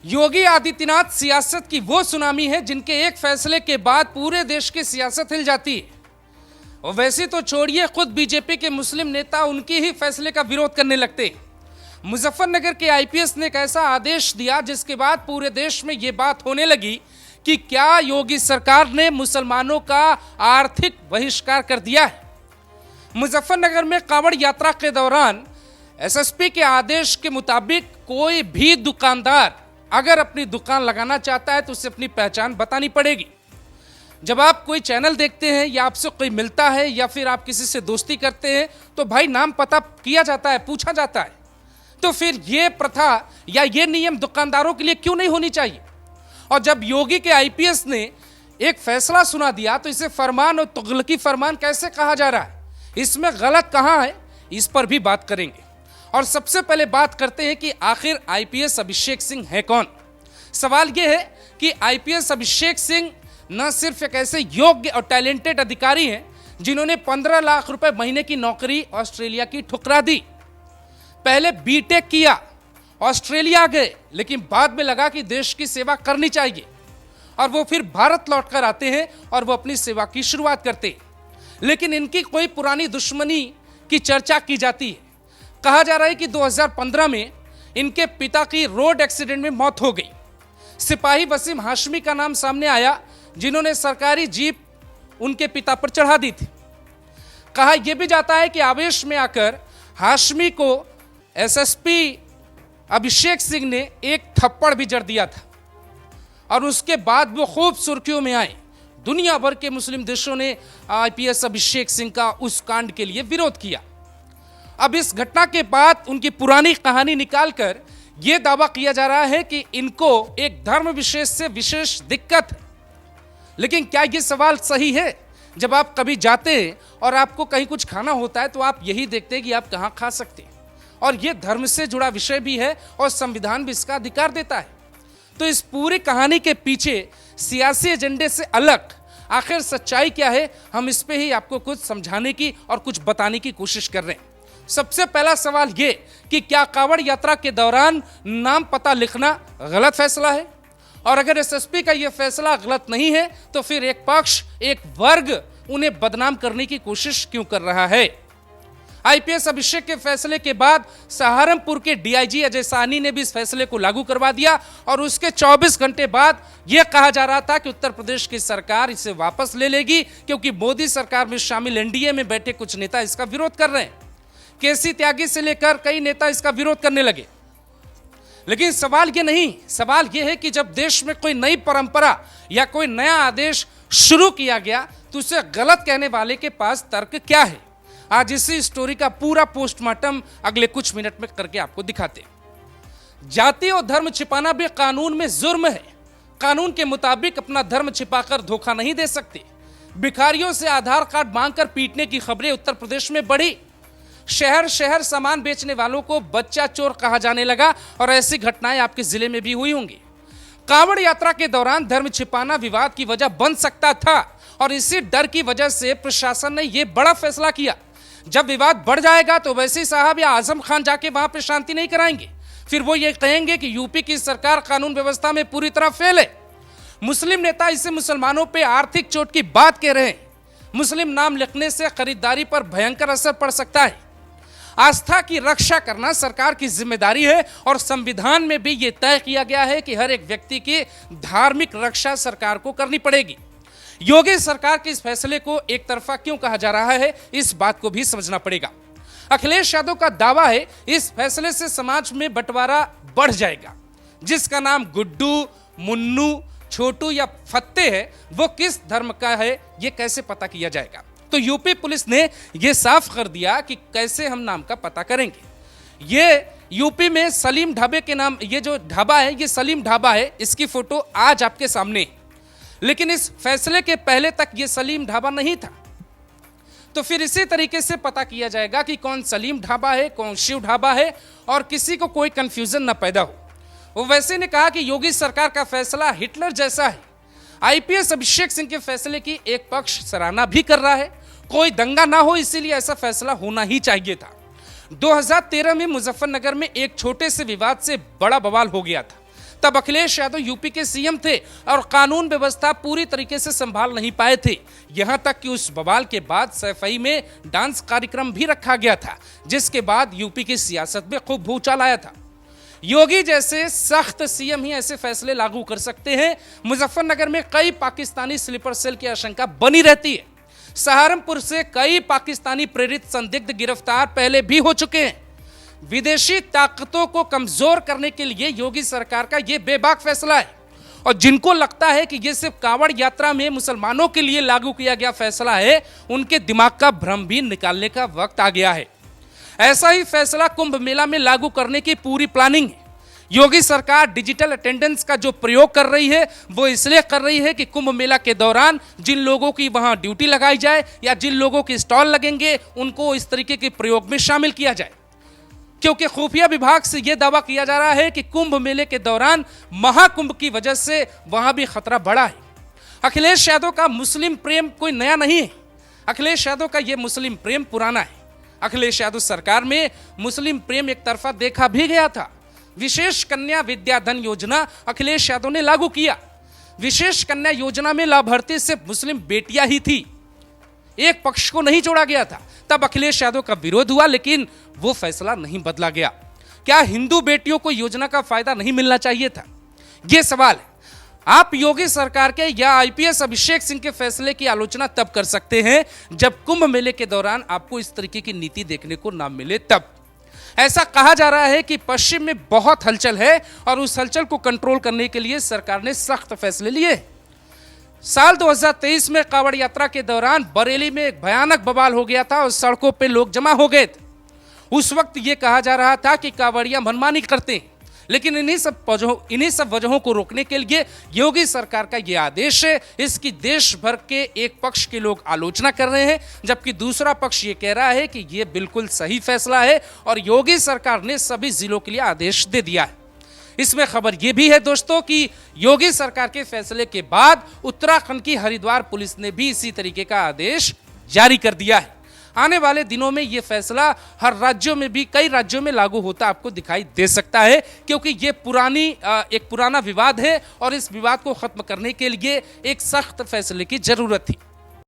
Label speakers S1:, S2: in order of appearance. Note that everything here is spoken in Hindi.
S1: योगी आदित्यनाथ सियासत की वो सुनामी है जिनके एक फैसले के बाद पूरे देश की सियासत हिल जाती है। और वैसे तो छोड़िए, खुद बीजेपी के मुस्लिम नेता उनकी ही फैसले का विरोध करने लगते हैं। मुजफ्फरनगर के आईपीएस ने एक ऐसा आदेश दिया जिसके बाद पूरे देश में ये बात होने लगी कि क्या योगी सरकार ने मुसलमानों का आर्थिक बहिष्कार कर दिया है। मुजफ्फरनगर में कांवड़ यात्रा के दौरान एसएसपी के आदेश के मुताबिक कोई भी दुकानदार अगर अपनी दुकान लगाना चाहता है तो उसे अपनी पहचान बतानी पड़ेगी। जब आप कोई चैनल देखते हैं या आपसे कोई मिलता है या फिर आप किसी से दोस्ती करते हैं तो भाई नाम पता किया जाता है, पूछा जाता है। तो फिर ये प्रथा या ये नियम दुकानदारों के लिए क्यों नहीं होनी चाहिए। और जब योगी के आईपीएस ने एक फैसला सुना दिया तो इसे फरमान और तुगलकी फरमान कैसे कहा जा रहा है, इसमें गलत कहाँ है, इस पर भी बात करेंगे। और सबसे पहले बात करते हैं कि आखिर आईपीएस अभिषेक सिंह है कौन। सवाल यह है कि आईपीएस अभिषेक सिंह न सिर्फ एक ऐसे योग्य और टैलेंटेड अधिकारी हैं जिन्होंने 15 लाख रुपए महीने की नौकरी ऑस्ट्रेलिया की ठुकरा दी। पहले बीटेक किया, ऑस्ट्रेलिया गए, लेकिन बाद में लगा कि देश की सेवा करनी चाहिए और वो फिर भारत लौटकर आते हैं और वो अपनी सेवा की शुरुआत करते हैं। लेकिन इनकी कोई पुरानी दुश्मनी की चर्चा की जाती है। कहा जा रहा है कि 2015 में इनके पिता की रोड एक्सीडेंट में मौत हो गई। सिपाही वसीम हाशमी का नाम सामने आया जिन्होंने सरकारी जीप उनके पिता पर चढ़ा दी थी। कहा यह भी जाता है कि आवेश में आकर हाशमी को एसएसपी अभिषेक सिंह ने एक थप्पड़ भी जड़ दिया था और उसके बाद वो खूब सुर्खियों में आए। दुनिया भर के मुस्लिम देशों ने आईपीएस अभिषेक सिंह का उस कांड के लिए विरोध किया। अब इस घटना के बाद उनकी पुरानी कहानी निकालकर यह दावा किया जा रहा है कि इनको एक धर्म विशेष से विशेष दिक्कत है। लेकिन क्या यह सवाल सही है? जब आप कभी जाते हैं और आपको कहीं कुछ खाना होता है तो आप यही देखते हैं कि आप कहां खा सकते हैं, और यह धर्म से जुड़ा विषय भी है और संविधान भी इसका अधिकार देता है। तो इस पूरी कहानी के पीछे सियासी एजेंडे से अलग आखिर सच्चाई क्या है, हम इस पे ही आपको कुछ समझाने की और कुछ बताने की कोशिश कर रहे हैं। सबसे पहला सवाल ये कि क्या कांवड़ यात्रा के दौरान नाम पता लिखना गलत फैसला है? और अगर एसएसपी का यह फैसला गलत नहीं है तो फिर एक पक्ष, एक वर्ग उन्हें बदनाम करने की कोशिश क्यों कर रहा है? आईपीएस अभिषेक के फैसले के बाद सहारनपुर के डीआईजी अजय साहनी ने भी इस फैसले को लागू करवा दिया और उसके 24 घंटे बाद यह कहा जा रहा था कि उत्तर प्रदेश की सरकार इसे वापस ले लेगी क्योंकि मोदी सरकार में शामिल एनडीए में बैठे कुछ नेता इसका विरोध कर रहे हैं। केसी त्यागी से लेकर कई नेता इसका विरोध करने लगे। लेकिन सवाल ये नहीं, सवाल ये है कि जब देश में कोई नई परंपरा या कोई नया आदेश शुरू किया गया तो उसे गलत कहने वाले के पास तर्क क्या है। आज इसी स्टोरी का पूरा पोस्टमार्टम अगले कुछ मिनट में करके आपको दिखाते। जाति और धर्म छिपाना भी कानून में जुर्म है। कानून के मुताबिक अपना धर्म छिपाकर धोखा नहीं दे सकते। भिखारियों से आधार कार्ड मांगकर पीटने की खबरें उत्तर प्रदेश में बढ़ी। शहर शहर सामान बेचने वालों को बच्चा चोर कहा जाने लगा और ऐसी घटनाएं आपके जिले में भी हुई होंगी। कांवड़ यात्रा के दौरान धर्म छिपाना विवाद की वजह बन सकता था और इसी डर की वजह से प्रशासन ने यह बड़ा फैसला किया। जब विवाद बढ़ जाएगा तो वैसे साहब या आजम खान जाके वहां पे शांति नहीं कराएंगे, फिर वो ये कहेंगे कि यूपी की सरकार कानून व्यवस्था में पूरी तरह फेल है। मुस्लिम नेता इसे मुसलमानों पे आर्थिक चोट की बात कह रहे हैं। मुस्लिम नाम लिखने से खरीदारी पर भयंकर असर पड़ सकता है। आस्था की रक्षा करना सरकार की जिम्मेदारी है और संविधान में भी यह तय किया गया है कि हर एक व्यक्ति की धार्मिक रक्षा सरकार को करनी पड़ेगी। योगी सरकार के इस फैसले को एक तरफा क्यों कहा जा रहा है, इस बात को भी समझना पड़ेगा। अखिलेश यादव का दावा है इस फैसले से समाज में बंटवारा बढ़ जाएगा। जिसका नाम गुड्डू, मुन्नू, छोटू या फत्ते है वो किस धर्म का है ये कैसे पता किया जाएगा? तो यूपी पुलिस ने यह साफ कर दिया कि कैसे हम नाम का पता करेंगे। ये यूपी में सलीम ढाबे के नाम, ये जो ढाबा है ये सलीम ढाबा है। इसकी फोटो आज आपके सामने है। लेकिन इस फैसले के पहले तक ये सलीम ढाबा नहीं था। तो फिर इसी तरीके से पता किया जाएगा कि कौन सलीम ढाबा है, कौन शिव ढाबा है और किसी को कोई कंफ्यूजन ना पैदा हो। वो वैसे ने कहा कि योगी सरकार का फैसला हिटलर जैसा है। आईपीएस अभिषेक सिंह के फैसले की एक पक्ष सराहना भी कर रहा है। कोई दंगा ना हो इसीलिए ऐसा फैसला होना ही चाहिए था। 2013 में मुजफ्फरनगर में एक छोटे से विवाद से बड़ा बवाल हो गया था। तब अखिलेश यादव यूपी के सीएम थे और कानून व्यवस्था पूरी तरीके से संभाल नहीं पाए थे। यहां तक कि उस बवाल के बाद सैफई में डांस कार्यक्रम भी रखा गया था, जिसके बाद यूपी की सियासत में खूब भूचाल आया था। योगी जैसे सख्त सीएम ही ऐसे फैसले लागू कर सकते हैं। मुजफ्फरनगर में कई पाकिस्तानी स्लीपर सेल की आशंका बनी रहती है। सहारनपुर से कई पाकिस्तानी प्रेरित संदिग्ध गिरफ्तार पहले भी हो चुके हैं। विदेशी ताकतों को कमजोर करने के लिए योगी सरकार का यह बेबाक फैसला है, और जिनको लगता है कि यह सिर्फ कांवड़ यात्रा में मुसलमानों के लिए लागू किया गया फैसला है, उनके दिमाग का भ्रम भी निकालने का वक्त आ गया है। ऐसा ही फैसला कुंभ मेला में लागू करने की पूरी प्लानिंग है। योगी सरकार डिजिटल अटेंडेंस का जो प्रयोग कर रही है वो इसलिए कर रही है कि कुंभ मेला के दौरान जिन लोगों की वहां ड्यूटी लगाई जाए या जिन लोगों के स्टॉल लगेंगे उनको इस तरीके के प्रयोग में शामिल किया जाए, क्योंकि खुफिया विभाग से यह दावा किया जा रहा है कि कुंभ मेले के दौरान महाकुंभ की वजह से वहां भी खतरा बढ़ा है। अखिलेश यादव का मुस्लिम प्रेम कोई नया नहीं है। अखिलेश यादव का यह मुस्लिम प्रेम पुराना है। अखिलेश यादव सरकार में मुस्लिम प्रेम एक तरफा देखा भी गया था। विशेष कन्या विद्याधन योजना अखिलेश यादव ने लागू किया। विशेष कन्या योजना में लाभार्थी सिर्फ मुस्लिम बेटियां ही थी, एक पक्ष को नहीं जोड़ा गया था। तब अखिलेश यादव का विरोध हुआ, लेकिन वो फैसला नहीं बदला गया। क्या हिंदू बेटियों को योजना का फायदा नहीं मिलना चाहिए था? यह सवाल है। आप योगी सरकार के या आईपीएस अभिषेक सिंह के फैसले की आलोचना तब कर सकते हैं जब कुंभ मेले के दौरान आपको इस तरीके की नीति देखने को ना मिले। तब ऐसा कहा जा रहा है कि पश्चिम में बहुत हलचल है और उस हलचल को कंट्रोल करने के लिए सरकार ने सख्त फैसले लिए। साल 2023 में कांवड़ यात्रा के दौरान बरेली में एक भयानक बवाल हो गया था और सड़कों पे लोग जमा हो गए थे। उस वक्त ये कहा जा रहा था कि कांवड़िया मनमानी करते हैं, लेकिन इन्हीं सब वजहों को रोकने के लिए योगी सरकार का यह आदेश है। इसकी देश भर के एक पक्ष के लोग आलोचना कर रहे हैं, जबकि दूसरा पक्ष ये कह रहा है कि यह बिल्कुल सही फैसला है और योगी सरकार ने सभी जिलों के लिए आदेश दे दिया है। इसमें खबर यह भी है दोस्तों कि योगी सरकार के फैसले के बाद उत्तराखंड की हरिद्वार पुलिस ने भी इसी तरीके का आदेश जारी कर दिया है। आने वाले दिनों में यह फैसला हर राज्यों में भी कई राज्यों में लागू होता आपको दिखाई दे सकता है, क्योंकि यह एक पुराना विवाद है और इस विवाद को खत्म करने के लिए एक सख्त फैसले की जरूरत थी।